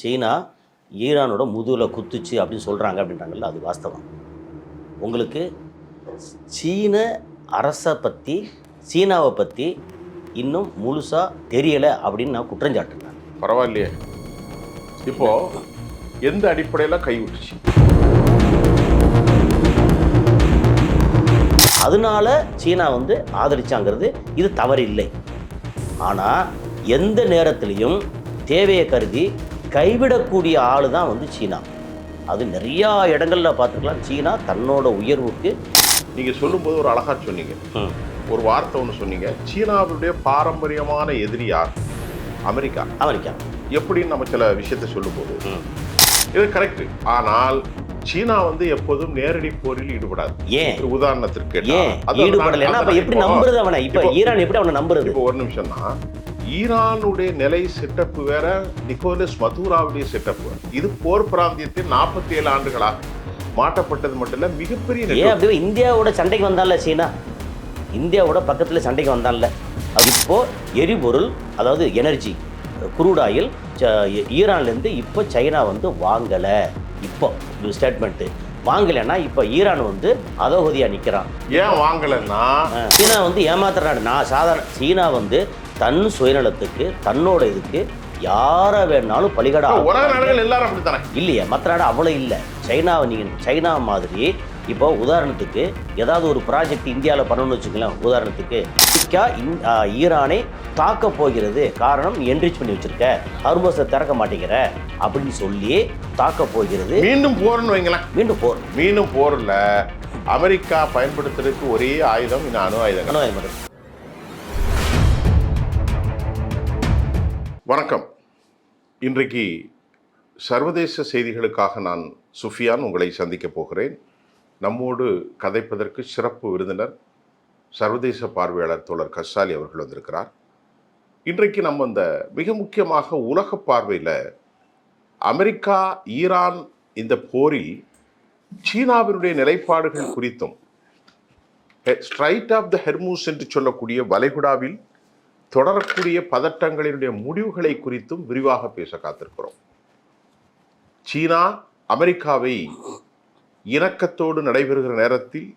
சீனா ஈரானோட முதுகில் குத்துச்சு அப்படின்னு சொல்கிறாங்க அப்படின்றாங்கல்ல, அது வாஸ்தவம். உங்களுக்கு சீன அரசை பற்றி, சீனாவை பற்றி இன்னும் முழுசாக தெரியலை அப்படின்னு நான் குற்றஞ்சாட்டுறேன். பரவாயில்லையே, இப்போ எந்த அடிப்படையில் கைவிட்டுச்சு? அதனால சீனா ஆதரிச்சாங்கிறது இது தவறில்லை. ஆனால் எந்த நேரத்திலையும் தேவையை கருதி கைவிடக்கூடிய ஆள் தான் சீனா. அது நிறையா இடங்களில் பார்த்துக்கலாம். சீனா தன்னோட உயர்வுக்கு நீங்கள் சொல்லும்போது ஒரு அழகா சொன்னீங்க, ஒரு வார்த்தை ஒன்று சொன்னீங்க, சீனாவுடைய பாரம்பரியமான எதிரி யார்? அமெரிக்கா. அமெரிக்கா எப்படின்னு நம்ம சில விஷயத்தை சொல்லும்போது இது கரெக்ட். ஆனால் சீனா எப்போதும் நேரடி போரில் ஈடுபடாது. ஏன்? உதாரணத்திற்கு ஈடுபடலைன்னா அப்ப எப்படி நம்புறது அவனை? இப்ப ஈரான் எப்படி அவனை நம்புறது? இப்போ ஒரு நிமிஷம் தான். ஈரானுடைய நிலை செட்டப் வேற, நிக்கோலஸ் மதுராவுடைய செட்டப் வேற. இது போர் பிராந்தியத்தில் 47 ஆண்டுகளாக மாட்டப்பட்டது மட்டும் இல்ல, மிகப்பெரிய இந்தியாவோட சண்டைக்கு வந்தால சீனா, இந்தியாவோட பக்கத்துல சண்டைக்கு வந்தால. அது இப்போ எரிபொருள், அதாவது எனர்ஜி, குரூட் ஆயில் ஈரான்லேருந்து இப்போ சைனா வாங்கலை. இப்போ ஸ்டேட்மெண்ட்டு வாங்கலைன்னா இப்போ ஈரான் அதோகதியாக நிற்கிறான். ஏன் வாங்கலைன்னா சீனா ஏமாத்துறாரு. நான் சாதாரண சீனா தன் சுயநலத்துக்கு, தன்னோட இதுக்கு யாரை வேணாலும் பலிகடா. உலக நாடுகள் எல்லாரும் அப்படித்தானே? இல்லையா, மற்ற நாடு அவ்வளோ இல்லை. சைனாவை நீங்கள் சைனா மாதிரி இப்போ உதாரணத்துக்கு ஏதாவது ஒரு ப்ராஜெக்ட் இந்தியாவில் பண்ணணும்னு வச்சுக்கலாம். உதாரணத்துக்கு ஈரானை தாக்க போகிறது, காரணம் என்ரிச் பண்ணி வச்சிருக்க, ஹார்மோஸை திறக்க மாட்டேங்கிற அப்படின்னு சொல்லி தாக்க போகிறது. மீண்டும் போர்னு வைங்களேன். மீண்டும் போரில் அமெரிக்கா பயன்படுத்துறதுக்கு ஒரே ஆயுதம் இந்த அணு ஆயுதம். வணக்கம். இன்றைக்கு சர்வதேச செய்திகளுக்காக நான் சுஃபியான் உங்களை சந்திக்க போகிறேன். நம்மோடு கதைப்பதற்கு சிறப்பு விருந்தினர், சர்வதேச பார்வையாளர் தோழர் கஸ்ஸாலி அவர்கள் வந்திருக்கிறார். இன்றைக்கு நம்ம இந்த மிக முக்கியமாக உலக பார்வையில் அமெரிக்கா ஈரான் இந்த போரில் சீனாவினுடைய நிலைப்பாடுகள் குறித்தும், ஸ்ட்ரைட் ஆஃப் த ஹெர்மூஸ் என்று சொல்லக்கூடிய வளைகுடாவில் தொடரக்கூடிய பதட்டங்களினுடைய முடிவுகளை குறித்தும் விரிவாக பேச காத்திருக்கிறோம். சீனா அமெரிக்காவை இணக்கத்தோடு நடைபெறுகிற நேரத்தில்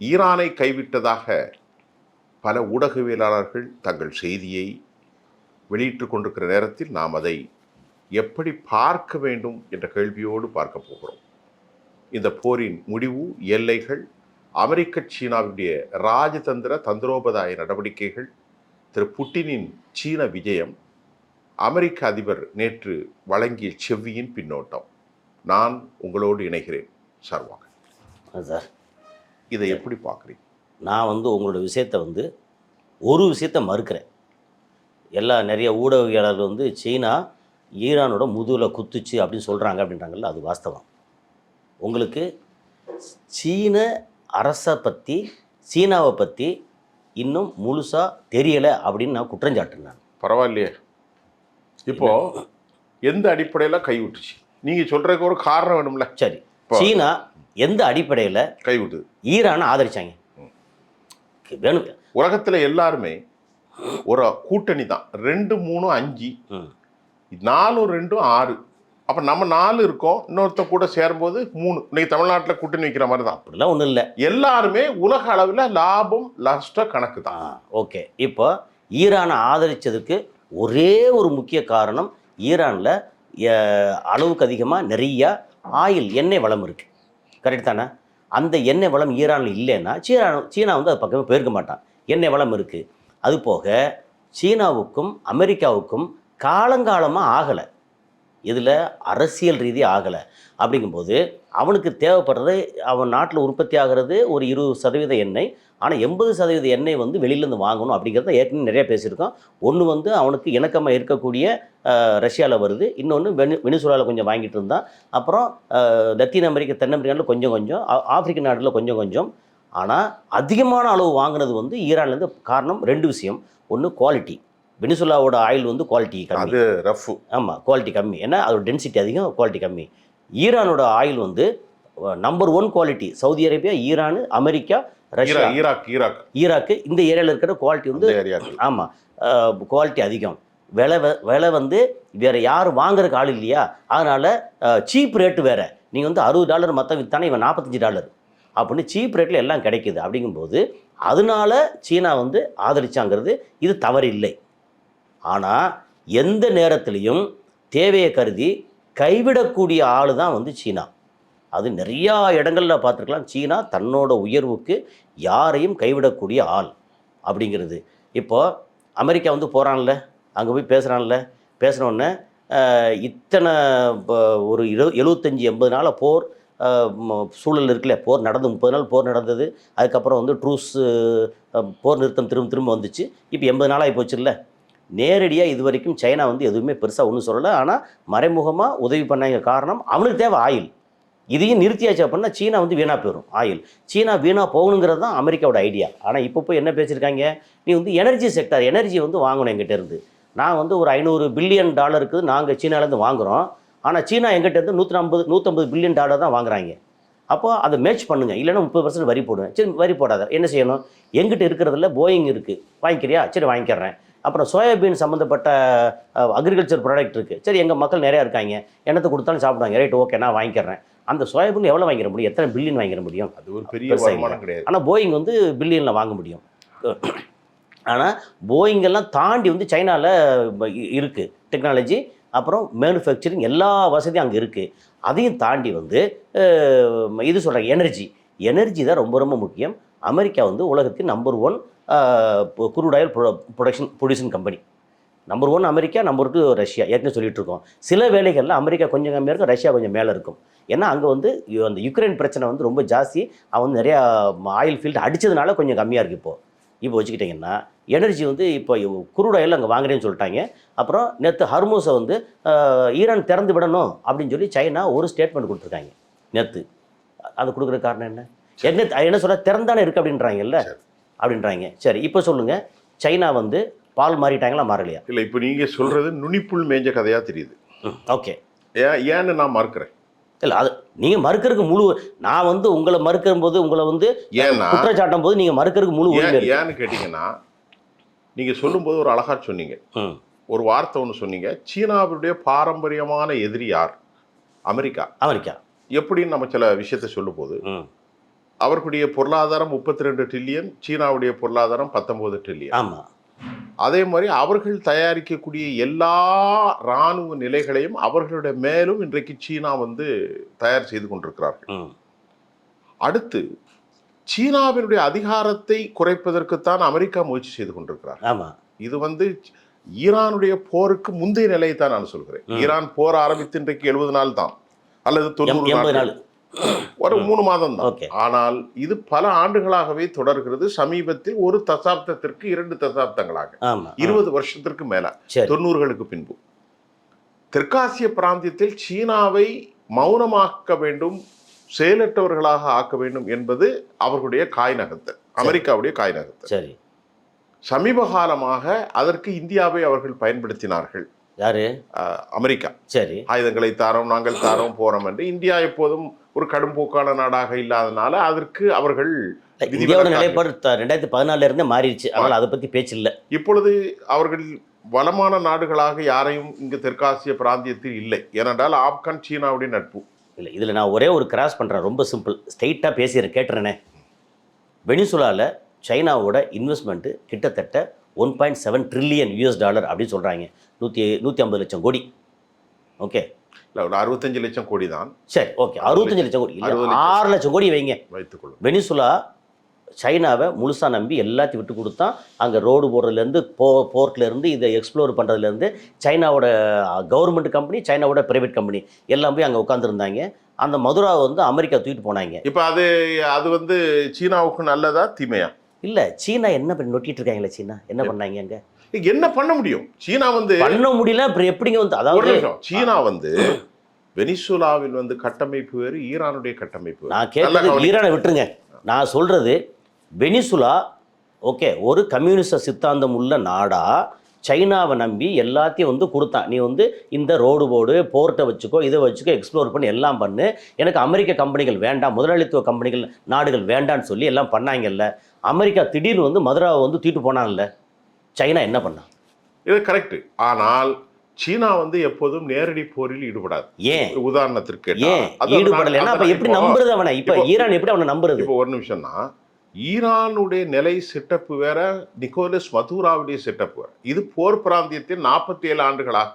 ஈரானை கைவிட்டதாக பல ஊடகவியலாளர்கள் தங்கள் செய்தியை வெளியிட்டுக் கொண்டிருக்கிற நேரத்தில் நாம் அதை எப்படி பார்க்க வேண்டும் என்ற கேள்வியோடு பார்க்க போகிறோம். இந்த போரின் முடிவு, எல்லைகள், அமெரிக்க சீனாவுடைய ராஜதந்திர தந்திரோபாய நடவடிக்கைகள், திரு புட்டினின் சீன விஜயம், அமெரிக்க அதிபர் நேற்று வழங்கிய செவ்வியின் பின்னோட்டம். நான் உங்களோடு இணைகிறேன் சர்வாக. சார், இதை எப்படி பார்க்குறீங்க? நான் உங்களோட விஷயத்தை ஒரு விஷயத்தை மறுக்கிறேன். நிறைய ஊடகவியலாளர்கள் சீனா ஈரானோட முதுகில் குத்துச்சு அப்படின்னு சொல்கிறாங்க அப்படின்றாங்கல்ல, அது வாஸ்தவம். உங்களுக்கு சீன அரசை பற்றி, சீனாவை பற்றி இன்னும் முழுசாக தெரியலை அப்படின்னு நான் குற்றஞ்சாட்டுறேன். பரவாயில்லையே, இப்போ எந்த அடிப்படையில் கைவிட்டுச்சு? நீங்கள் சொல்கிறதுக்கு ஒரு காரணம் வேணும்ல. சரி, சீனா எந்த அடிப்படையில் கைவிட்டுது? ஈரானை ஆதரிச்சாங்க. வேணும், உலகத்தில் எல்லாருமே ஒரு கூட்டணி தான். 2, 3, 5, 4, 2, 6. அப்போ நம்ம 4 இருக்கோம், இன்னொருத்த கூட சேரும்போது 3. இன்னைக்கு தமிழ்நாட்டில் கூட்டணி வைக்கிற மாதிரி தான். அப்படிலாம் ஒன்றும் இல்லை. எல்லாருமே உலக அளவில் லாபம் நஷ்ட கணக்கு தான். ஓகே, இப்போ ஈரானை ஆதரித்ததுக்கு ஒரே ஒரு முக்கிய காரணம், ஈரானில் அளவுக்கு அதிகமாக நிறையா எண்ணெய் வளம் இருக்குது. கரெக்ட் தானே? அந்த எண்ணெய் வளம் ஈரானில் இல்லைன்னா சீனா அது பக்கமே போயிருக்க மாட்டான். எண்ணெய் வளம் இருக்குது. அது போக சீனாவுக்கும் அமெரிக்காவுக்கும் காலங்காலமாக ஆகலை, இதில் அரசியல் ரீதியாக ஆகலை. அப்படிங்கும்போது அவனுக்கு தேவைப்படுறது, அவன் நாட்டில் உற்பத்தி ஆகிறது ஒரு 20% எண்ணெய். ஆனால் 80% எண்ணெய் வெளியிலேருந்து வாங்கணும் அப்படிங்கிறத ஏற்கனவே நிறையா பேசியிருக்கோம். ஒன்று அவனுக்கு இணக்கமாக இருக்கக்கூடிய ரஷ்யாவில் வருது, இன்னொன்று வெனிசுலாவில் கொஞ்சம் வாங்கிட்டு இருந்தான், அப்புறம் லத்தீன் அமெரிக்கா, தென் அமெரிக்காவில் கொஞ்சம் கொஞ்சம், ஆப்பிரிக்க நாட்டில் கொஞ்சம் கொஞ்சம். ஆனால் அதிகமான அளவு வாங்கினது ஈரான்லேருந்து. காரணம் 2 விஷயம். ஒன்று குவாலிட்டி, வெனிசுலாவோட ஆயில் குவாலிட்டி கம்மி, ரஃப். ஆமாம், குவாலிட்டி கம்மி, ஏன்னா அதோட டென்சிட்டி அதிகம், குவாலிட்டி கம்மி. ஈரானோட oil number 1 quality. Saudi Arabia, Iran, America, Russia, Iraq, இந்த ஏரியாவில் இருக்கிற குவாலிட்டி ஆமாம், குவாலிட்டி அதிகம். விலை வந்து வேறு யாரும் வாங்குறதுக்கு ஆள் இல்லையா, அதனால் சீப் ரேட்டு வேறு. நீங்கள் வந்து $60 மற்ற விற்றானே இவன் $45 அப்படின்னு சீப் ரேட்டில் எல்லாம் கிடைக்குது. அப்படிங்கும்போது அதனால சீனா வந்து ஆதரிச்சாங்கிறது இது தவறு இல்லை. ஆனால் எந்த நேரத்திலையும் தேவையை கருதி கைவிடக்கூடிய ஆள் தான் வந்து சீனா. அது நிறையா இடங்களில் பார்த்துருக்கலாம். சீனா தன்னோட உயர்வுக்கு யாரையும் கைவிடக்கூடிய ஆள் அப்படிங்கிறது. இப்போது அமெரிக்கா வந்து போகிறான்ல, அங்கே போய் பேசுகிறான்ல, பேசுனோடனே இத்தனை ஒரு 75-80 நாள் போர் சூழல் இருக்குல்ல, போர் நடந்து 30 நாள் போர் நடந்தது. அதுக்கப்புறம் வந்து ட்ரூஸ் போர் நிறுத்தம் திரும்ப வந்துச்சு. இப்போ 80 நாள் ஆகி போச்சுல்ல. நேரடியாக இது வரைக்கும் சைனா வந்து எதுவுமே பெருசாக ஒன்றும் சொல்லலை. ஆனால் மறைமுகமாக உதவி பண்ணாங்க. காரணம் அவனுக்கு தேவை ஆயில். இதையும் நிறுத்தியாச்சு அப்படின்னா சீனா வந்து வீணாக போயிடும். ஆயில் சீனா வீணாக போகணுங்கிறது தான் அமெரிக்காவோட ஐடியா. ஆனால் இப்போ போய் என்ன பேசியிருக்காங்க, நீ வந்து எனர்ஜி செக்டர் எனர்ஜி வந்து வாங்கணும் எங்கிட்ட இருந்து. நான் வந்து ஒரு $500 பில்லியன் நாங்கள் சீனாலேருந்து வாங்குகிறோம். ஆனால் சீனா எங்கிட்டேருந்து $150 பில்லியன் தான் வாங்குறாங்க. அப்போ அதை மேட்ச் பண்ணுங்க, இல்லைன்னா 30% வரி போடுவேன். சரி, வரி போடாத, என்ன செய்யணும், எங்கிட்ட இருக்கிறதுல போயிங் இருக்குது, வாங்கிக்கிறியா, சரி வாங்கிக்கிறேன். அப்புறம் சோயாபீன் சம்மந்தப்பட்ட அக்ரிகல்ச்சர் ப்ராடக்ட் இருக்குது, சரி எங்கள் மக்கள் நிறையா இருக்காங்க, என்னத்தை கொடுத்தாலும் சாப்பிடுவாங்க, ரைட் ஓகே நான் வாங்கிக்கிறேன். அந்த சோயாபீன் எவ்வளோ வாங்கிட முடியும், எத்தனை பில்லியன் வாங்கிட முடியும், அது ஒரு பெரிய வருமானம் கிடையாது. ஆனால் போயிங் வந்து பில்லியனில் வாங்க முடியும். ஆனால் போயிங்கெல்லாம் தாண்டி வந்து சைனாவில் இருக்குது டெக்னாலஜி, அப்புறம் மேனுஃபேக்சரிங் எல்லா வசதியும் அங்கே இருக்குது. அதையும் தாண்டி வந்து இது சொல்கிறாங்க எனர்ஜி தான் ரொம்ப ரொம்ப முக்கியம். அமெரிக்கா வந்து உலகத்தின் number 1 crude oil production company. Number 1 America, number 2 Russia. ஏற்கனவே சொல்லிட்டு இருக்கோம். சில வேலைகளில் அமெரிக்கா கொஞ்சம் கம்மியாக இருக்கும், ரஷ்யா கொஞ்சம் மேலே இருக்கும். ஏன்னா அங்கே வந்து அந்த யுக்ரைன் பிரச்சனை வந்து ரொம்ப ஜாஸ்தி. அவன் வந்து நிறையா ஆயில் ஃபீல்டு அடித்ததுனால கொஞ்சம் கம்மியாக இருக்குது. இப்போ வச்சுக்கிட்டிங்கன்னா எனர்ஜி வந்து இப்போ குரூட் ஆயில் அங்கே வாங்குறேன்னு சொல்லிட்டாங்க. அப்புறம் நேற்று ஹர்மூஸை வந்து ஈரான் திறந்து விடணும் அப்படின்னு சொல்லி சைனா ஒரு ஸ்டேட்மெண்ட் கொடுத்துருக்காங்க நேற்று. அது கொடுக்குற காரணம் என்ன சொல்ல, திறந்தானே இருக்குது அப்படின்றாங்க. சரி, இப்போ சொல்லுங்கள், சைனா வந்து பால் மாறிட்டாங்களா மாறலையா? இல்லை, இப்போ நீங்கள் சொல்கிறது நுனிப்புள் மேஞ்ச கதையாக தெரியுது. ஓகே, ஏன்னு நான் மறுக்கிறேன். இல்லை, அது நீங்கள் மறுக்கிறதுக்கு நான் வந்து உங்களை மறுக்கும் போது, உங்களை வந்து குற்றச்சாட்டும் போது நீங்கள் மறுக்கிறதுக்கு முழு ஏன்னு கேட்டிங்கன்னா, நீங்கள் சொல்லும்போது ஒரு அழகா சொன்னீங்க, ஒரு வார்த்தை ஒன்று சொன்னீங்க, சீனாவுடைய பாரம்பரியமான எதிரி யார்? அமெரிக்கா. எப்படின்னு நம்ம சில விஷயத்தை சொல்லும்போது, அவர்களுடைய பொருளாதாரம் 32 ட்ரில்லியன், சீனாவுடைய பொருளாதாரம் 19 ட்ரில்லியன். ஆமாம். அதே மாதிரி அவர்கள் தயாரிக்கக்கூடிய எல்லா இராணுவ நிலைகளையும் அவர்களுடைய மேலும் இன்றைக்கு சீனா வந்து தயார் செய்து கொண்டிருக்கிறார்கள். அடுத்து சீனாவினுடைய அதிகாரத்தை குறைப்பதற்குத்தான் அமெரிக்கா முயற்சி செய்து கொண்டிருக்கிறார். ஆமாம். இது வந்து ஈரானுடைய போருக்கு முந்தைய நிலையை தான் நான் சொல்கிறேன். ஈரான் போர் ஆரம்பித்து இன்றைக்கு 70 நாள் தான், அல்லது 90 நாள், ஒரு 3 மாதம் தான். ஆனால் இது பல ஆண்டுகளாகவே தொடர்கிறது. சமீபத்தில் ஒரு தசாப்தத்திற்கு 2 தசாப்தங்களாக 20 வருஷத்திற்கு மேல, 90களுக்கு பின்பு தெற்காசிய பிராந்தியத்தில் சீனாவை மௌனமாக்க வேண்டும், செயலற்றவர்களாக ஆக்க வேண்டும் என்பது அவர்களுடைய காய்நகர்த்தல், அமெரிக்காவுடைய காய்நகர்த்தல். சரி, சமீப காலமாக அதற்கு இந்தியாவை அவர்கள் பயன்படுத்தினார்கள். யாரு? அமெரிக்கா. சரி, ஆயுதங்களை தாரோம், நாங்கள் தாரோம், போறோம் என்று. இந்தியா எப்போதும் ஒரு கடும்போக்கான நாடாக இல்லாதனால அதற்கு அவர்கள் இந்தியாவோட நிலைப்பாடு 2014 இருந்தே மாறிடுச்சு. அதனால அதை பத்தி பேச்சு இல்லை. இப்பொழுது அவர்கள் வளமான நாடுகளாக யாரையும் இங்கு தெற்காசிய பிராந்தியத்தில் இல்லை. ஏனென்றால் ஆப்கான் சீனாவுடைய நட்பு இல்லை. இதில் நான் ஒரே ஒரு கிராஸ் பண்ணுறேன், ரொம்ப சிம்பிள், ஸ்ட்ரெயிட்டாக பேசிடுறேன், கேட்டுறேனே. வெனிசுலாவில் சைனாவோட இன்வெஸ்ட்மெண்ட்டு கிட்டத்தட்ட $1.7 ட்ரில்லியன் அப்படின்னு சொல்கிறாங்க. 150 லட்சம் கோடி. ஓகே, இல்லை, ஒரு 65 லட்சம் கோடி தான். சரி, ஓகே, 65 லட்சம் கோடி, 6 லட்சம் கோடி வைங்க, வைத்துக்கொள்ளும். வெனிசுலா சைனாவை முழுசாக நம்பி எல்லாத்தையும் விட்டு கொடுத்தா. அங்கே ரோடு போடுறதுலேருந்து போர்ட்லேருந்து இதை எக்ஸ்ப்ளோர் பண்ணுறதுலேருந்து சைனாவோட கவர்மெண்ட் கம்பெனி, சைனாவோட ப்ரைவேட் கம்பெனி எல்லாம் போய் அங்கே உட்காந்துருந்தாங்க. அந்த மதுராவை வந்து அமெரிக்கா தூக்கிட்டு போனாங்க. இப்போ அது வந்து சீனாவுக்கு நல்லதா தீமையா? இல்லை, சீனா என்ன பண்ணி நொட்டிட்டு இருக்காங்களே, சீனா என்ன பண்ணாங்க, அங்கே என்ன பண்ண முடியும்? சீனா வந்து பண்ண முடியல. அப்புறம் எப்படிங்க வந்து, அதாவது சீனா வந்து வெனிசுலாவில் வந்து கட்டமைப்பு வேறு, ஈரானுடைய கட்டமைப்பு. நான் கேட்கறது ஈரானை விட்டுருங்க, நான் சொல்றது வெனிசுலா ஓகே ஒரு கம்யூனிஸ்ட சித்தாந்தம் உள்ள நாடா சைனாவை நம்பி எல்லாத்தையும் வந்து கொடுத்தான். நீ வந்து இந்த ரோடு போடு, போர்ட்டை வச்சுக்கோ, இதை வச்சுக்கோ, எக்ஸ்ப்ளோர் பண்ணி எல்லாம் பண்ணு, எனக்கு அமெரிக்க கம்பெனிகள் வேண்டாம், முதலாளித்துவ கம்பெனிகள் நாடுகள் வேண்டான்னு சொல்லி எல்லாம் பண்ணாங்கல்ல. அமெரிக்கா திடீர்னு வந்து மதுராவை வந்து தூக்கிட்டு போனாங்கல்ல. சைனா என்ன பண்ணான்? இது கரெக்ட். ஆனால் சீனா வந்து எப்போதும் நேரடி போரில் ஈடுபடாது. ஏன் உதாரணத்திற்கு ஏன் ஈடுபடலைன்னா அப்ப எப்படி நம்புறது அவனை? இப்ப ஈரான் எப்படி அவனை நம்புறது? இப்போ ஒரு நிமிஷம்னா, ஈரானுடைய நிலை செட்டப் வேற, நிக்கோலஸ் மதுராவுடைய செட்டப் வேற. இது போர் பிராந்தியத்தில் 47 ஆண்டுகளாக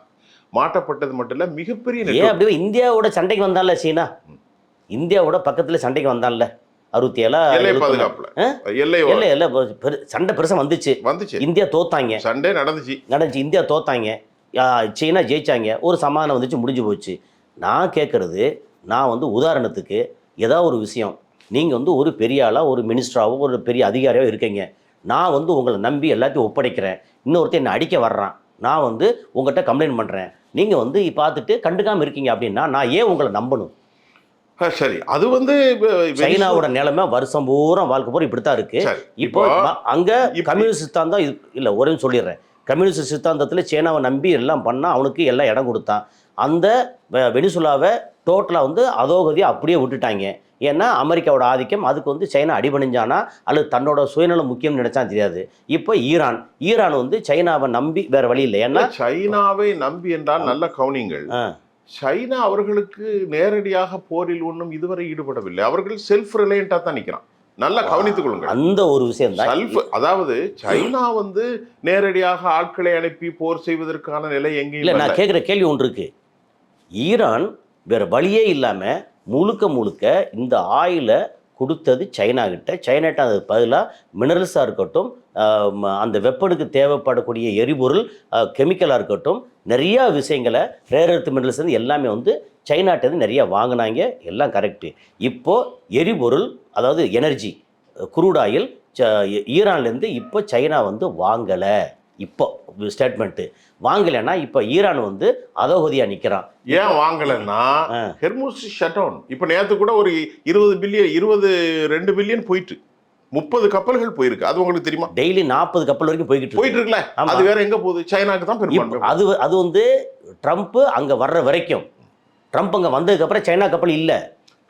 மாட்டப்பட்டது மட்டும் இல்ல, மிகப்பெரிய ஏன் அப்படி இந்தியாவோட சண்டைக்கு வந்தான்ல சீனா? இந்தியாவோட பக்கத்துல சண்டைக்கு வந்தான்ல 67 எல்லை பாதுகாப்புல சண்டை பெருசா வந்துச்சு. இந்தியா தோத்தாங்க, சண்டை நடந்துச்சு. இந்தியா தோத்தாங்க, சீனா ஜெயிச்சாங்க, ஒரு சமாதானம் வந்துச்சு, முடிஞ்சு போச்சு. நான் கேட்குறது, நான் வந்து உதாரணத்துக்கு ஏதாவது ஒரு விஷயம், நீங்கள் வந்து ஒரு பெரிய ஆளாக ஒரு மினிஸ்டராகவோ ஒரு பெரிய அதிகாரியாவோ இருக்கீங்க, நான் வந்து உங்களை நம்பி எல்லாத்தையும் ஒப்படைக்கிறேன், இன்னொருத்தர் என்னை அடிக்க வர்றான், நான் வந்து உங்கள்கிட்ட கம்ப்ளைண்ட் பண்ணுறேன், நீங்கள் வந்து பார்த்துட்டு கண்டுக்காமல் இருக்கீங்க அப்படின்னா நான் ஏன் உங்களை நம்பணும்? சரி, அது வந்து சைனாவோட நிலைமை வருஷம் பூரா வாழ்க்கை பூரா இப்படித்தான் இருக்கு. இப்போ அங்க கம்யூனிஸ்ட் சித்தாந்தம் இல்லை, ஒரே சொல்லிடுறேன், கம்யூனிஸ்ட் சித்தாந்தத்தில் சீனாவை நம்பி எல்லாம் பண்ணால் அவனுக்கு எல்லாம் இடம் கொடுத்தான். அந்த வெனிசுலாவை டோட்டலாக வந்து அதோகதியை அப்படியே விட்டுட்டாங்க. ஏன்னா அமெரிக்காவோட ஆதிக்கம், அதுக்கு வந்து சைனா அடிபணிஞ்சானா அல்லது தன்னோட சுயநலம் முக்கியம் நினைச்சான் தெரியாது. இப்போ ஈரான் வந்து சைனாவை நம்பி வேற வழி இல்லை. ஏன்னா சைனாவை நம்பி என்றால் நல்ல கவுனிங்கள், சைனா அவர்களுக்கு நேரடியாக போரில் ஒன்றும் இதுவரை ஈடுபடவில்லை. அவர்கள் செல்ஃப் ரிலையண்டா தான் நிற்கிறான். நல்லா கவனித்துக் கொள்ளுங்கள். அந்த ஒரு விஷயம் தான், அதாவது சைனா வந்து நேரடியாக ஆட்களை அனுப்பி போர் செய்வதற்கான நிலை எங்கேயும் இல்லை. நான் கேட்குற கேள்வி ஒன்று இருக்கு. ஈரான் வேற வழியே இல்லாம முழுக்க இந்த ஆயிலை கொடுத்தது சைனா கிட்ட. சைனாட்ட அது பதிலாக மினரல்ஸாக இருக்கட்டும், அந்த வெப்பனுக்கு தேவைப்படக்கூடிய எரிபொருள், கெமிக்கலாக இருக்கட்டும், நிறையா விஷயங்களை ரேர் எர்த் மினரல்ஸ் வந்து எல்லாமே வந்து சைனாட்டது நிறையா வாங்கினாங்க, எல்லாம் கரெக்டு. இப்போது எரிபொருள், அதாவது எனர்ஜி, குரூட் ஆயில் ஈரான்லேருந்து இப்போ சைனா வந்து வாங்கலை. இப்போ ஸ்டேட்மெண்ட்டு வாங்கலைன்னா இப்போ ஈரான் வந்து அதோகதியாக நிற்கிறான். ஏன் வாங்கலைன்னா ஹெர்முஸ் ஷட் டவுன். இப்போ நேற்று கூட ஒரு 22 பில்லியன் போயிட்டு 30 கப்பல்கள் போயிருக்கு. அது உங்களுக்கு தெரியுமா? டெய்லி 40 கப்பல் வரைக்கும் போயிட்டு இருக்குல்ல. அது வேற எங்க போகுது? சைனாக்கு தான் பெரும்பாலும். அது வந்து ட்ரம்ப் அங்க வர்ற வரைக்கும், ட்ரம்ப் அங்க வந்ததுக்கு அப்புறம் சைனா கப்பல் இல்ல.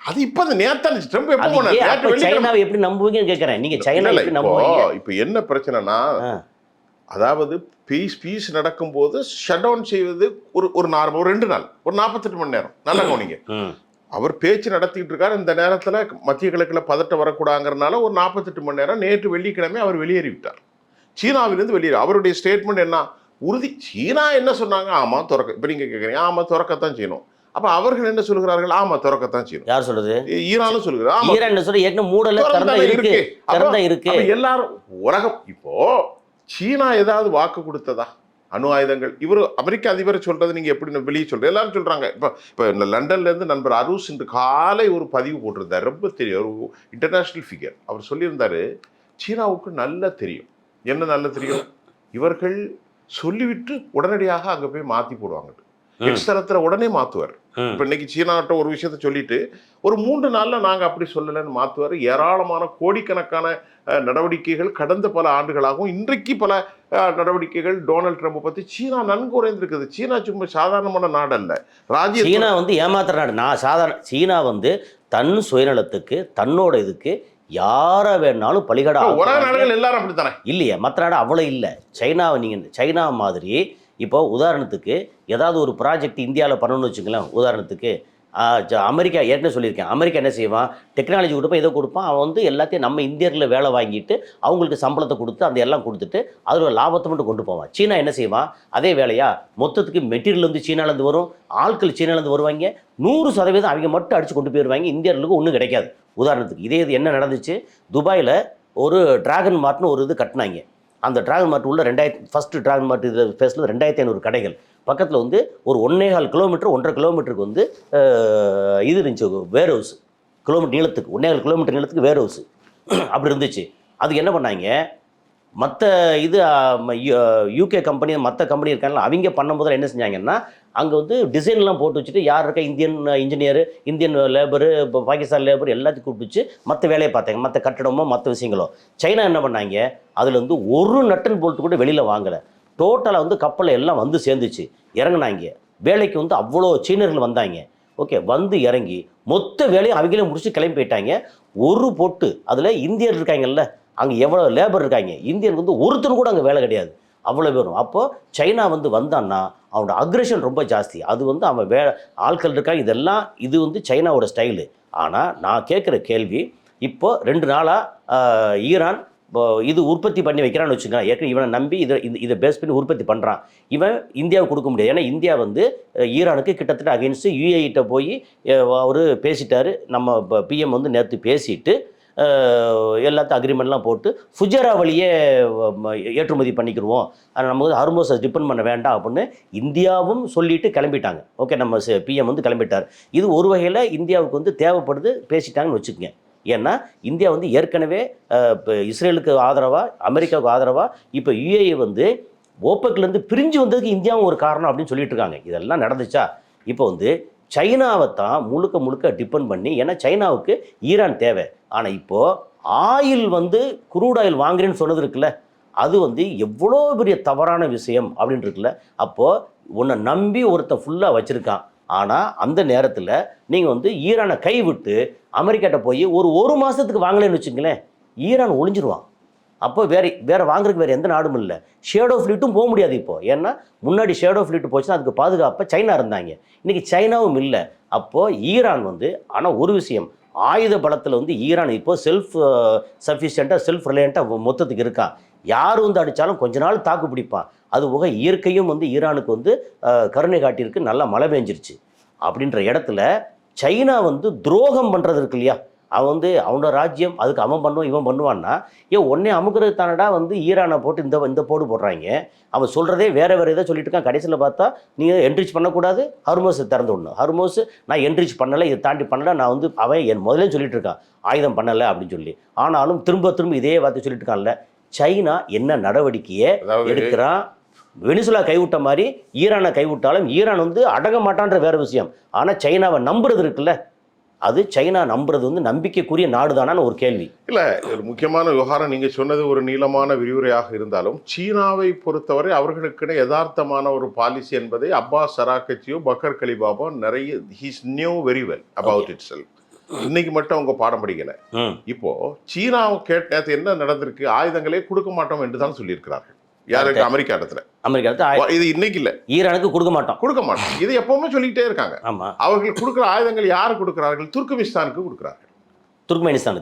அது இப்ப அந்த நேத்தான் ட்ரம்ப் எப்போ போனாரு? சைனாவை எப்படி நம்புவீங்கன்னு கேக்குறேன். நீங்க சைனா எப்படி நம்புவீங்க? இப்போ என்ன பிரச்சனைனா, அதாவது பீஸ் நடக்கும்போது ஷட் டவுன் செய்வது ஒரு நார்மல் ஒரு 2 நாள், ஒரு 48 மணி நேரம். நல்லா கவனிங்க. அவர் பேச்சு நடத்திட்டு இருக்காரு. இந்த நேரத்தில் மத்திய கிழக்குல பதட்டம் வரக்கூடாங்கிறதுனால ஒரு 48 மணி நேரம், நேற்று வெள்ளிக்கிழமை அவர் வெளியேறிவிட்டார். சீனாவிலிருந்து வெளியேறி அவருடைய ஸ்டேட்மெண்ட் என்ன? உறுதி. சீனா என்ன சொன்னாங்க? ஆமா திறக்க. இப்போ நீங்க கேட்குறீங்க, ஆமா திறக்கத்தான் செய்யணும். அப்ப அவர்கள் என்ன சொல்கிறார்கள்? ஆமா திறக்கத்தான் செய்யணும். யார் சொல்றது? ஈரானும் சொல்லுகிறார். ஈரான் என்ன சொல்ற? ஏற்கனவே மூடல இருக்கு. எல்லாரும் உலகம். இப்போ சீனா ஏதாவது வாக்கு கொடுத்ததா? அணு ஆயுதங்கள் இவர் அமெரிக்க அதிபரை சொல்றது நீங்க எப்படி வெளியே சொல்ற? எல்லாரும் சொல்றாங்க. இப்போ லண்டன்ல இருந்து நண்பர் அரூஸ் இன்று காலை ஒரு பதிவு போட்டிருந்தார். ரொம்ப தெரியும், ஒரு இன்டர்நேஷனல் ஃபிகர். அவர் சொல்லியிருந்தாரு, சீனாவுக்கு நல்லா தெரியும். என்ன நல்லா தெரியும்? இவர்கள் சொல்லிவிட்டு உடனடியாக அங்க போய் மாத்தி போடுவாங்க. எக்ஸ்தரத்துல உடனே மாத்துவார். இப்ப இன்னைக்கு சீனாட்ட ஒரு விஷயத்த சொல்லிட்டு ஒரு 3 நாள்ல நாங்க அப்படி சொல்லலன்னு மாத்துவார். ஏராளமான கோடிக்கணக்கான நடவடிக்கைகள் கடந்த பல ஆண்டுகளாகவும் இன்றைக்கு பல நடவடிக்கைகள் டொனால்ட் ட்ரம்ப் பத்தி சீனா நன்கு உறைந்திருக்குது. சீனா சும்மா சாதாரணமான நாடு அல்ல. சீனா வந்து ஏமாத்துற நாடு. நான் சாதாரண சீனா வந்து தன் சுயநலத்துக்கு, தன்னோட இதுக்கு யாரை வேணாலும் பலிகடா. உலக நாடுகள் எல்லாரும் அப்படித்தானே இல்லையா? மற்ற நாடு அவ்வளோ இல்லை. சைனாவை நீங்கள் சைனா மாதிரி இப்போ உதாரணத்துக்கு ஏதாவது ஒரு ப்ராஜெக்ட் இந்தியாவில் பண்ணணும்னு வச்சுங்களேன். உதாரணத்துக்கு அமெரிக்கா, ஏற்கனவே சொல்லியிருக்கேன், அமெரிக்கா என்ன செய்வான்? டெக்னாலஜி கொடுப்பான், இதை கொடுப்பான். அவன் வந்து எல்லாத்தையும் நம்ம இந்தியர்களில் வேலை வாங்கிட்டு அவங்களுக்கு சம்பளத்தை கொடுத்து அந்த எல்லாம் கொடுத்துட்டு அதோட லாபத்தை மட்டும் கொண்டு போவான். சீனா என்ன செய்வான்? அதே வேலையா மொத்தத்துக்கு மெட்டீரியல் வந்து சீனாலேருந்து வரும், ஆட்கள் சீனாலேருந்து வருவாங்க, 100% அவங்க மட்டும் அடித்து கொண்டு போயிடுவாங்க. இந்தியர்களுக்கு ஒன்றும் கிடைக்காது. உதாரணத்துக்கு இதே இது என்ன நடந்துச்சு? துபாயில் ஒரு டிராகன் மார்ட்னு ஒரு இது கட்டினாங்க. அந்த டிராகன் மார்ட் உள்ள ஃபஸ்ட்டு டிராகன் மார்ட் இதில் ஃபேஸில் 2500 கடைகள். பக்கத்தில் வந்து ஒரு 1.25 கிலோமீட்டர் 1.5 கிலோமீட்டருக்கு வந்து இது இருந்துச்சு, வேர் ஹவுஸ். கிலோமீட்டர் நீளத்துக்கு 1.5 கிலோமீட்டர் நீளத்துக்கு வேர் ஹவுஸ் அப்படி இருந்துச்சு. அதுக்கு என்ன பண்ணாங்க? மற்ற இது யூகே கம்பெனி, மற்ற கம்பெனி இருக்காங்களா, அவங்க பண்ணும்போது என்ன செஞ்சாங்கன்னா, அங்கே வந்து டிசைன்லாம் போட்டு வச்சுட்டு யார் இருக்கா, இந்தியன் இன்ஜினியரு, இந்தியன் லேபரு, இப்போ பாகிஸ்தான் லேபர் எல்லாத்தையும் கூப்பிட்டு மற்ற வேலையை பார்த்தாங்க, மற்ற கட்டடமோ மற்ற விஷயங்களோ. சைனா என்ன பண்ணாங்க? அதில் வந்து ஒரு நட்டன் போல்ட்டு கூட வெளியில் வாங்கலை. டோட்டலாக வந்து கப்பலில் எல்லாம் வந்து சேர்ந்துச்சு, இறங்கினாங்க. வேலைக்கு வந்து அவ்வளோ சீனர்கள் வந்தாங்க. ஓகே, வந்து இறங்கி மொத்த வேலையும் அவங்களே முடிச்சு கிளம்பி போயிட்டாங்க. ஒரு பொட்டு அதில் இந்தியர் இருக்காங்கல்ல, அங்கே எவ்வளோ லேபர் இருக்காங்க, இந்தியன் வந்து ஒருத்தர் கூட அங்கே வேலை கிடையாது. அவ்வளோ பேரும். அப்போது சைனா வந்து வந்தான்னா அவனோட அக்ரெஷன் ரொம்ப ஜாஸ்தி. அது வந்து அவன் ஆட்கள் இருக்காங்க, இதெல்லாம் இது வந்து சைனாவோட ஸ்டைலு. ஆனால் நான் கேட்குற கேள்வி, இப்போ 2 நாளாக ஈரான் இது உற்பத்தி பண்ணி வைக்கிறான்னு வச்சுக்கோங்க. ஏற்கனவே இவனை நம்பி இதை பேஸ் பண்ணி உற்பத்தி பண்ணுறான். இவன் இந்தியாவுக்கு கொடுக்க முடியாது. ஏன்னா இந்தியா வந்து ஈரானுக்கு கிட்டத்தட்ட அகெயின்ஸ்ட் யுஏஇட்ட போய் அவர் பேசிட்டாரு. நம்ம பிஎம் வந்து நேற்று பேசிட்டு எல்லாத்தையும் அக்ரிமெண்ட்லாம் போட்டு ஃபுஜரா வழியே ஏற்றுமதி பண்ணிக்கிடுவோம், நம்ம வந்து ஹார்மோஸை டிபெண்ட் பண்ண வேண்டாம் அப்படின்னு இந்தியாவும் சொல்லிட்டு கிளம்பிட்டாங்க. ஓகே, நம்ம பிஎம் வந்து கிளம்பிட்டார். இது ஒரு வகையில் இந்தியாவுக்கு வந்து தேவைப்படுது, பேசிட்டாங்கன்னு வச்சுக்கோங்க. ஏன்னா இந்தியா வந்து ஏற்கனவே இப்போ இஸ்ரேலுக்கு ஆதரவாக, அமெரிக்காவுக்கு ஆதரவாக, இப்போ யுஏஇ வந்து ஓப்பக்லேருந்து பிரிஞ்சு வந்ததுக்கு இந்தியாவும் ஒரு காரணம் அப்படின்னு சொல்லிட்டு இருக்காங்க. இதெல்லாம் நடந்துச்சா? இப்போ வந்து சைனாவை தான் முழுக்க முழுக்க டிபெண்ட் பண்ணி, ஏன்னா சைனாவுக்கு ஈரான் தேவை. ஆனால் இப்போது ஆயில் வந்து குரூட் ஆயில் வாங்குறேன்னு சொன்னது இருக்குல்ல, அது வந்து எவ்வளோ பெரிய தவறான விஷயம் அப்படின்னு இருக்குல்ல. அப்போது உன்னை நம்பி ஒருத்தன் ஃபுல்லாக வச்சுருக்கான். ஆனால் அந்த நேரத்தில் நீங்கள் வந்து ஈரானை கைவிட்டு அமெரிக்காட்ட போய் ஒரு மாதத்துக்கு வாங்கலைன்னு வச்சுங்களேன், ஈரான் ஒழிஞ்சிருவான். அப்போ வேறு வாங்குறதுக்கு வேறு எந்த நாடும் இல்லை. ஷேடோ ஃப்ளீட்டும் போக முடியாது இப்போது. ஏன்னா முன்னாடி ஷேடோ ஃப்ளீட் போச்சுன்னா அதுக்கு பாதுகாப்பாக சைனா இருந்தாங்க. இன்றைக்கி சைனாவும் இல்லை. அப்போது ஈரான் வந்து, ஆனால் ஒரு விஷயம், ஆயுத பலத்தில் வந்து ஈரான் இப்போது செல்ஃப் சஃபிஷியண்ட்டாக, செல்ஃப் ரிலையண்ட்டாக மொத்தத்துக்கு இருக்கான். யார் வந்து அடித்தாலும் கொஞ்ச நாள் தாக்கு பிடிப்பான். அது போக இயற்கையும் வந்து ஈரானுக்கு வந்து கருணை காட்டியிருக்கு, நல்லா மழை பெஞ்சிருச்சு. அப்படின்ற இடத்துல சைனா வந்து துரோகம் பண்ணுறது இருக்கு இல்லையா, அவன் வந்து அவனோட ராஜ்யம், அதுக்கு அவன் பண்ணுவான் இவன் பண்ணுவான்னா, ஒன்னே அமுக்கிறது தானடா வந்து ஈரானை போட்டு இந்த போடு போடுறாங்க. அவன் சொல்கிறதே வேறு ஏதோ சொல்லிட்டு இருக்கான். கடைசியில் பார்த்தா நீங்கள் என்ரிச் பண்ணக்கூடாது, ஹர்மோஸை திறந்து விடணும். ஹர்மோஸ் நான் என்ரிச் பண்ணலை, இதை தாண்டி பண்ணலை, நான் வந்து அவன் என் முதலே சொல்லிட்டு இருக்கான் ஆயுதம் பண்ணலை அப்படின்னு சொல்லி. ஆனாலும் திரும்ப இதே வார்த்தை சொல்லிட்டு இருக்கான்ல. சைனா என்ன நடவடிக்கையை எடுக்கிறான்? வெனிசுலா கைவிட்ட மாதிரி ஈரானை கைவிட்டாலும் ஈரான் வந்து அடங்க மாட்டான்ற வேறு விஷயம். ஆனால் சைனாவை நம்புறது இருக்குல்ல, அது சைனா நம்புறது வந்து நம்பிக்கைக்குரிய நாடு தானான்னு ஒரு கேள்வி. இல்லை, ஒரு முக்கியமான விவகாரம் நீங்கள் சொன்னது ஒரு நீளமான விரிவுரையாக இருந்தாலும், சீனாவை பொறுத்தவரை அவர்களுக்கிட யதார்த்தமான ஒரு பாலிசி என்பதை அப்பாஸ் அராகச்சியோ பக்கர் கலிபாபோ நிறைய he's new very well about it self. இன்னைக்கு மட்டும் அவங்க பாடம் படிக்கல. இப்போ சீனாவை கேட்ட என்ன நடந்திருக்கு, ஆயுதங்களே கொடுக்க மாட்டோம் என்று தான் சொல்லியிருக்கிறார்கள். யாருக்கு? அமெரிக்கா இடத்துல. இது இன்னைக்கு இல்ல, ஈரானுக்கு கொடுக்க மாட்டோம். இது எப்பவுமே சொல்லிக்கிட்டே இருக்காங்க. அவர்கள் கொடுக்குற ஆயுதங்கள் யாரு கொடுக்கிறார்கள்? துர்க்மெனிஸ்தானுக்கு கொடுக்கிறார்கள்.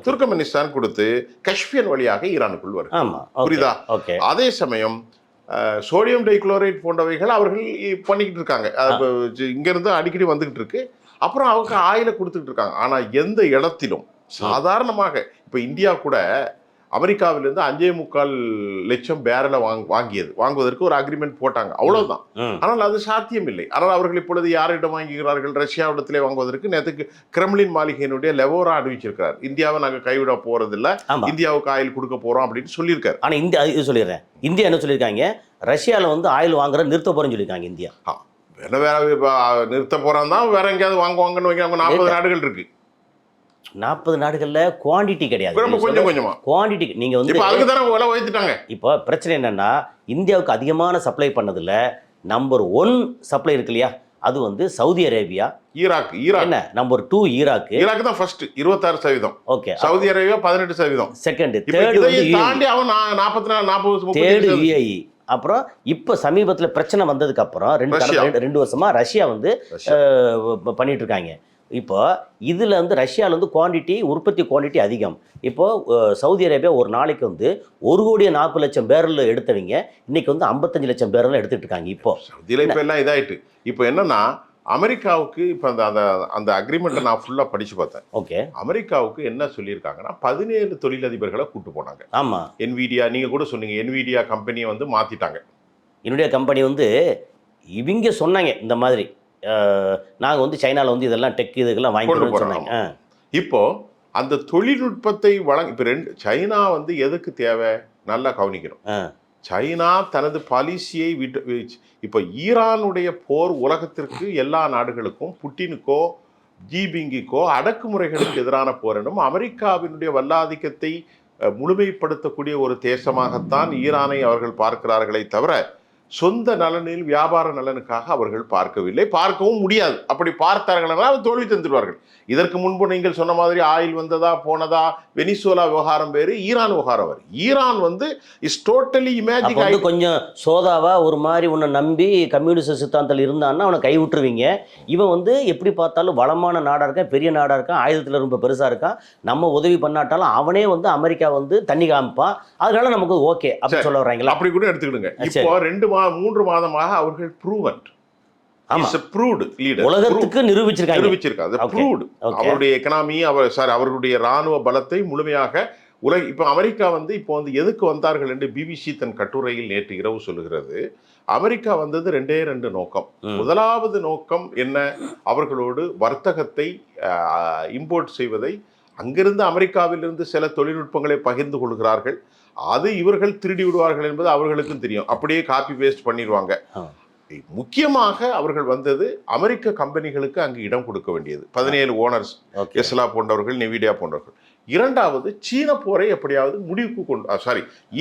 துர்க்மெனிஸ்தான் கொடுத்து காஸ்பியன் வழியாக ஈரானுக்குள் வரும். புரியுதா? அதே சமயம் சோடியம் டைகுளோரைட் போன்றவைகள் அவர்கள் பண்ணிக்கிட்டு இருக்காங்க. இங்க இருந்து அடிக்கடி வந்துகிட்டு இருக்கு. அப்புறம் அவங்க ஆயில கொடுத்துட்டு இருக்காங்க. ஆனா எந்த இடத்திலும் சாதாரணமாக இப்ப இந்தியா கூட அமெரிக்காவிலிருந்து 5.25 லட்சம் பேரலை வாங்குவதற்கு ஒரு அக்ரிமெண்ட் போட்டாங்க, அவ்வளவுதான். ஆனால் அது சாத்தியம் இல்லை. ஆனால் அவர்கள் இப்பொழுது யாரிடம் வாங்குகிறார்கள்? ரஷ்யாவிடத்திலே வாங்குவதற்கு நேற்றுக்கு கிரெம்லின் மாளிகையினுடைய லெவோரா அறிவிச்சிருக்கிறார், இந்தியாவை நாங்கள் கைவிட போறதில்லை, இந்தியாவுக்கு ஆயில் கொடுக்க போறோம் அப்படின்னு சொல்லியிருக்காரு. ஆனா இந்தியா இது சொல்லிடுறேன், இந்தியா என்ன சொல்லியிருக்காங்க, ரஷ்யாவில் வந்து ஆயில் வாங்குற நிறுத்த போறேன்னு சொல்லியிருக்காங்க. இந்தியா வேற நிறுத்த போறான் தான், வேற எங்கேயாவது வாங்குவாங்கன்னு வைக்க. 40 நாடுகள் இருக்கு. 40 நாடுகளில் குவான்டிட்டி கிடையாது, கொஞ்சம் கொஞ்சமா குவான்டிட்டி. நீங்கள் வந்து இப்போ பிரச்சனை என்னன்னா, இந்தியாவுக்கு அதிகமான சப்ளை பண்ணதில்ல நம்பர் 1 சப்ளை இருக்கு இல்லையா, அது வந்து சவுதி அரேபியா, ஈராக். என்ன நம்பர் 2 ஈராக். ஈராக் தான் first 26%. Okay, Saudi Arabia 18%. Second, third தாண்டி அவன் 44 தேர்ட் யுஏஇ. அப்புறம் இப்போ சமீபத்தில் பிரச்சனை வந்ததுக்கு அப்புறம் 2 வருஷமா ரஷ்யா வந்து பண்ணிட்டு இருக்காங்க. இப்போ இதில் வந்து ரஷ்யாவில் வந்து உற்பத்தி குவான்டிட்டி அதிகம். இப்போது சவுதி அரேபியா ஒரு நாளைக்கு வந்து 1,40,00,000 பேரல் எடுத்தவங்க இன்னைக்கு வந்து 55 லட்சம் பேரல் எடுத்துட்டு இருக்காங்க. இப்போ சவுதியில் இப்போ எல்லாம் இதாயிட்டு. இப்போ என்னன்னா, அமெரிக்காவுக்கு இப்போ அந்த அக்ரிமெண்ட்டை நான் ஃபுல்லாக படித்து பார்த்தேன். ஓகே, அமெரிக்காவுக்கு என்ன சொல்லியிருக்காங்கன்னா, 17 தொழிலதிபர்களை கூட்டு போனாங்க. ஆமாம், என்விடியா, நீங்கள் கூட சொன்னீங்க, என்விடியா கம்பெனியை வந்து மாற்றிட்டாங்க. என்விடியா கம்பெனி வந்து இவங்க சொன்னாங்க இந்த மாதிரி, நாங்கள் வந்து சைனாவில் வந்து இதெல்லாம் டெக் இதுக்கெல்லாம் வாங்கி சொன்னாங்க. இப்போ அந்த தொழில்நுட்பத்தை இப்போ சைனா வந்து எதுக்கு தேவை நல்லா கவனிக்கணும். சைனா தனது பாலிசியை விட்டு இப்போ ஈரானுடைய போர் உலகத்திற்கு எல்லா நாடுகளுக்கும், புட்டினுக்கோ ஜிபிங்கிக்கோ அடக்குமுறைகளுக்கு எதிரான போர் என்றும் அமெரிக்காவினுடைய வல்லாதிக்கத்தை முழுமைப்படுத்தக்கூடிய ஒரு தேசமாகத்தான் ஈரானை அவர்கள் பார்க்கிறார்களே தவிர, சொந்த நலனில் வியாபார நலனுக்காக அவர்கள் பார்க்கவில்லை, பார்க்கவும் முடியாது. அப்படி பார்த்தார்கள் என்றால் தோல்வி தந்துடுவார்கள். இதற்கு முன்பு நீங்கள் சொன்ன மாதிரி ஆயில் வந்ததா போனதா, வெனிசுவேலா விவகாரம் வேறு, ஈரான் விவகாரம் வேறு. ஈரான் வந்து இஸ் டோட்டலி இமேஜின். கொஞ்சம் சோதாவா ஒரு மாதிரி உன்னை நம்பி கம்யூனிஸ்ட் சித்தாந்தத்தில் இருந்தான்னா அவனை கை விட்டுருவீங்க. இவன் வந்து எப்படி பார்த்தாலும் வளமான நாடாக இருக்கான், பெரிய நாடாக இருக்கான், ஆயுதத்தில் ரொம்ப பெருசாக இருக்கான், நம்ம உதவி பண்ணாட்டாலும் அவனே வந்து அமெரிக்கா வந்து தண்ணி காமிப்பான், அதனால நமக்கு ஓகே அப்படின்னு சொல்ல வர்றாங்களா? அப்படி கூட எடுத்துக்கிடுங்க. இப்போ 3 மாதமாக அவர்கள் ப்ரூவன் உலகத்துக்கு நிரூபிச்சிருக்காங்க. அவருடைய எக்கனாமி, அவர்களுடைய ராணுவ பலத்தை முழுமையாக இப்ப அமெரிக்கா வந்து இப்போ வந்து எதுக்கு வந்தார்கள் என்று பிபிசி தன் கட்டுரையில் நேற்று இரவு சொல்லுகிறது. அமெரிக்கா வந்தது 2 நோக்கம். முதலாவது நோக்கம் என்ன? அவர்களோடு வர்த்தகத்தை இம்போர்ட் செய்வதை, அங்கிருந்து அமெரிக்காவிலிருந்து சில தொழில்நுட்பங்களை பகிர்ந்து கொள்கிறார்கள். அது இவர்கள் திருடி விடுவார்கள் என்பது அவர்களுக்கும் தெரியும். அப்படியே காப்பி பேஸ்ட் பண்ணிடுவாங்க. முக்கியமாக அவர்கள் வந்தது அமெரிக்க கம்பெனிகளுக்கு அங்கு இடம் கொடுக்க வேண்டியது. 17 ஓனர்ஸ், எஸ்லா போன்றவர்கள், நெவிடியா போன்றவர்கள். இரண்டாவது, சீன போரை எப்படியாவது முடிவுக்கு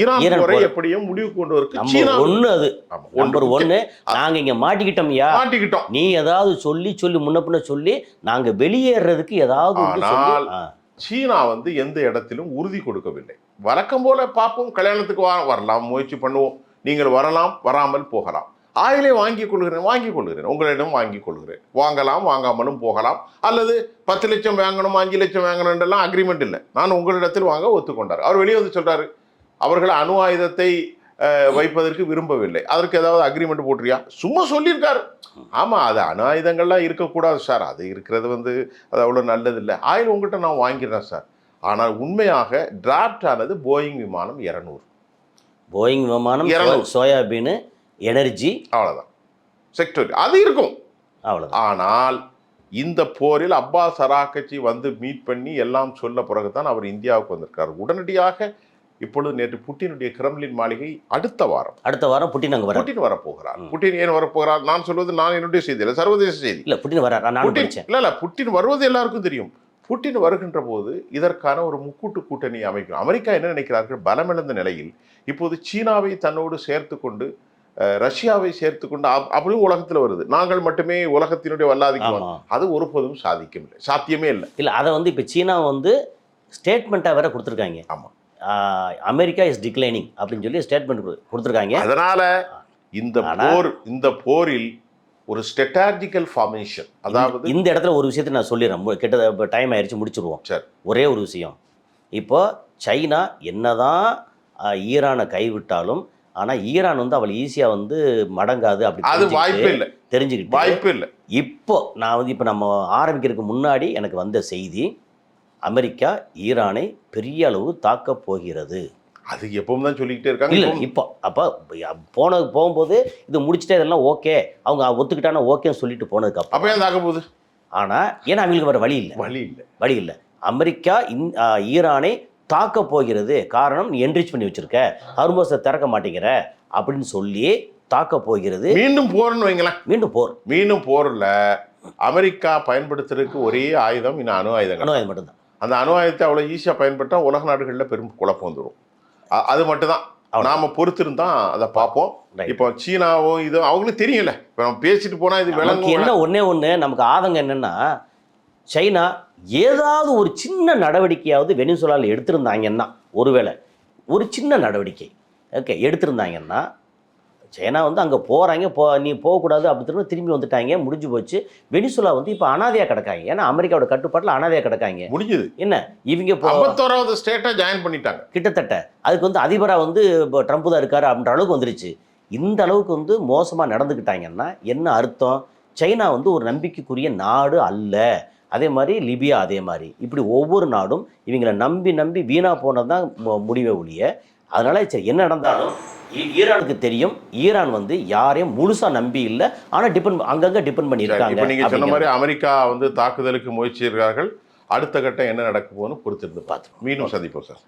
ஈரான் போரை எப்படியும் முடிவுக்கு கொண்டு வரக்கு சீனா நாங்க இங்க மாட்டிக்கிட்டோம். நீ ஏதாவது சொல்லி முன்ன பின்ன சொல்லி நாங்க வெளியேறதுக்கு ஏதாவது. ஆனால் சீனா வந்து எந்த இடத்திலும் உறுதி கொடுக்கவில்லை. வழக்கம் போல பார்ப்போம், கல்யாணத்துக்கு வரலாம், முயற்சி பண்ணுவோம், நீங்கள் வரலாம், வராமல் போகலாம். ஆயிலே வாங்கிக் கொள்கிறேன், உங்களிடம் வாங்கிக் கொள்கிறேன், வாங்கலாம், வாங்காமலும் போகலாம். அல்லது 10 லட்சம் வாங்கணும், 5 லட்சம் வாங்கணும்ன்றலாம் அக்ரிமெண்ட் இல்லை. நான் உங்களிடத்தில் வாங்க ஒத்துக்கொண்டார். அவர் வெளியே வந்து சொல்றாரு, அவர்கள் அணு ஆயுதத்தை வைப்பதற்கு விரும்பவில்லை, அதற்கு ஏதாவது அக்ரிமெண்ட் போட்டுறியா? சும்மா சொல்லியிருக்காரு. ஆமா, அது அணு ஆயுதங்கள்லாம் இருக்கக்கூடாது சார், அது இருக்கிறது வந்து அது அவ்வளோ நல்லது இல்லை. ஆயில் உங்கள்கிட்ட நான் வாங்கிறேன் சார். ஆனால் உண்மையாக டிராப்ட் ஆனது போயிங் விமானம் 200. போயிங் விமானம், சோயாபீன், எனர்ஜி, அவ்வளவுதான் செக்டர் அது இருக்கும், அவ்வளவுதான். ஆனால் இந்த போரில் அப்பாஸ் அராக்சி வந்து மீட் பண்ணி எல்லாம் சொல்ல பிறகுதான் அவர் இந்தியாவுக்கு வந்திருக்கார். உடனடியாக இப்பொழுது நேற்று புட்டினுடைய கிரெம்லின் மாளிகை அடுத்த வாரம் புட்டின் வரப்போகிறார். புட்டின் ஏன் வரப்போகிறார்? நான் சொல்வது நான் என்னுடைய செய்தி இல்லை, சர்வதேச செய்தி. இல்ல, புட்டின் வர புட்டின் வருவது எல்லாருக்கும் தெரியும். புட்டின் வருகின்ற போது இதற்கான ஒரு முக்கூட்டு கூட்டணி அமைக்கும். அமெரிக்கா என்ன நினைக்கிறார்கள்? பலமிழந்த நிலையில் இப்போது சீனாவை தன்னோடு சேர்த்து கொண்டு, ரஷ்யாவை சேர்த்து கொண்டு அப்படியும் உலகத்தில் வருது. நாங்கள் மட்டுமே உலகத்தினுடைய வல்லாதிக்கம், அது ஒருபோதும் சாத்தியமே இல்லை. இல்லை, அதை வந்து இப்போ சீனா வந்து ஸ்டேட்மெண்ட்டாக வேற கொடுத்துருக்காங்க. ஆமாம், அமெரிக்கா இஸ் டிக்ளைனிங் அப்படின்னு சொல்லி ஸ்டேட்மெண்ட் கொடுத்துருக்காங்க. அதனால இந்த போரில் ஒரு ஸ்ட்ராட்டஜிக்கல் ஃபார்மேஷன், அதாவது இந்த இடத்துல ஒரு விஷயத்தை நான் சொல்லிடுறேன், கிட்ட டைம் ஆயிடுச்சு, முடிச்சிருவோம். சரி, ஒரே ஒரு விஷயம். இப்போ சைனா என்னதான் ஈரானை கைவிட்டாலும், ஆனால் ஈரான் வந்து அவள் ஈஸியாக வந்து மடங்காது அப்படி தெரிஞ்சுக்கிட்டு வாய்ப்பு இல்லை. இப்போ நான் வந்து இப்போ நம்ம ஆரம்பிக்கிறதுக்கு முன்னாடி எனக்கு வந்த செய்தி, அமெரிக்கா ஈரானை பெரிய அளவு தாக்க போகிறது. அது எப்பவும் தான் சொல்லிக்கிட்டே இருக்காங்க. இல்லை, இப்போ அப்போ போகும்போது இது முடிச்சுட்டே இதெல்லாம் ஓகே, அவங்க ஒத்துக்கிட்டானா ஓகேன்னு சொல்லிட்டு போனதுக்கு அப்போ ஏன் தாக்க போகுது? ஆனால் ஏன்னா அவங்களுக்கு வேறு வழி இல்லை. அமெரிக்கா ஈரானை தாக்க போகிறது. காரணம், நீ என்ரிச் பண்ணி வச்சிருக்க, ஹார்மோஸை திறக்க மாட்டேங்கிற அப்படின்னு சொல்லி தாக்க போகிறது. மீண்டும் போர்னு வைங்களேன். மீண்டும் போரில் அமெரிக்கா பயன்படுத்துறதுக்கு ஒரே ஆயுதம் இன்னும் அணு ஆயுதம் மட்டும்தான். அந்த அணு ஆயுதத்தை அவ்வளோ ஈஸியாக பயன்படுத்தா உலக நாடுகளில் பெரும் குழப்பம் வந்துடும். அது மட்டும்தான் நாம பொறுத்திருந்தா அதை பார்ப்போம். இப்போ சீனாவும் இது அவங்களுக்கு தெரியல. இப்போ நம்ம பேசிட்டு போனா இது விளங்கும். என்ன ஒண்ணு நமக்கு ஆதங்கம் என்னன்னா, சைனா ஏதாவது ஒரு சின்ன நடவடிக்கையாவது வெனிசுலாவில் எடுத்திருந்தாங்கன்னா, ஒருவேளை ஒரு சின்ன நடவடிக்கை எடுத்திருந்தாங்கன்னா, சைனா வந்து அங்கே போகிறாங்க, நீ போகக்கூடாது அப்படி திரும்பி வந்துட்டாங்க, முடிஞ்சு போச்சு. வெனிசுலா வந்து இப்போ அனாதையாக கிடக்காங்க. ஏன்னா அமெரிக்காவோட கட்டுப்பாட்டில் அனாதையாக கிடக்காங்க. முடிஞ்சது என்ன, இவங்க 51வது ஸ்டேட்டை ஜாயின் பண்ணிட்டாங்க கிட்டத்தட்ட. அதுக்கு வந்து அதிபராக வந்து இப்போ ட்ரம்ப் தான் இருக்காரு அப்படின்ற அளவுக்கு வந்துருச்சு. இந்த அளவுக்கு வந்து மோசமாக நடந்துக்கிட்டாங்கன்னா என்ன அர்த்தம்? சைனா வந்து ஒரு நம்பிக்கைக்குரிய நாடு அல்ல. அதே மாதிரி லிபியா, அதே மாதிரி இப்படி ஒவ்வொரு நாடும் இவங்களை நம்பி வீணாக போனது தான் முடிவே ஒழிய. அதனால சரி, என்ன நடந்தாலும் ஈரானுக்கு தெரியும், ஈரான் வந்து யாரையும் முழுசா நம்பி இல்லை, ஆனால் அங்கங்கே டிபெண்ட் பண்ணியிருக்காங்க. இப்போ நீங்கள் சொன்ன மாதிரி அமெரிக்கா வந்து தாக்குதலுக்கு முயற்சி இருக்கார்கள். அடுத்த கட்டம் என்ன நடக்க போகணும்னு பொறுத்திருந்து பார்த்து மீண்டும் சந்திப்போம் சார்.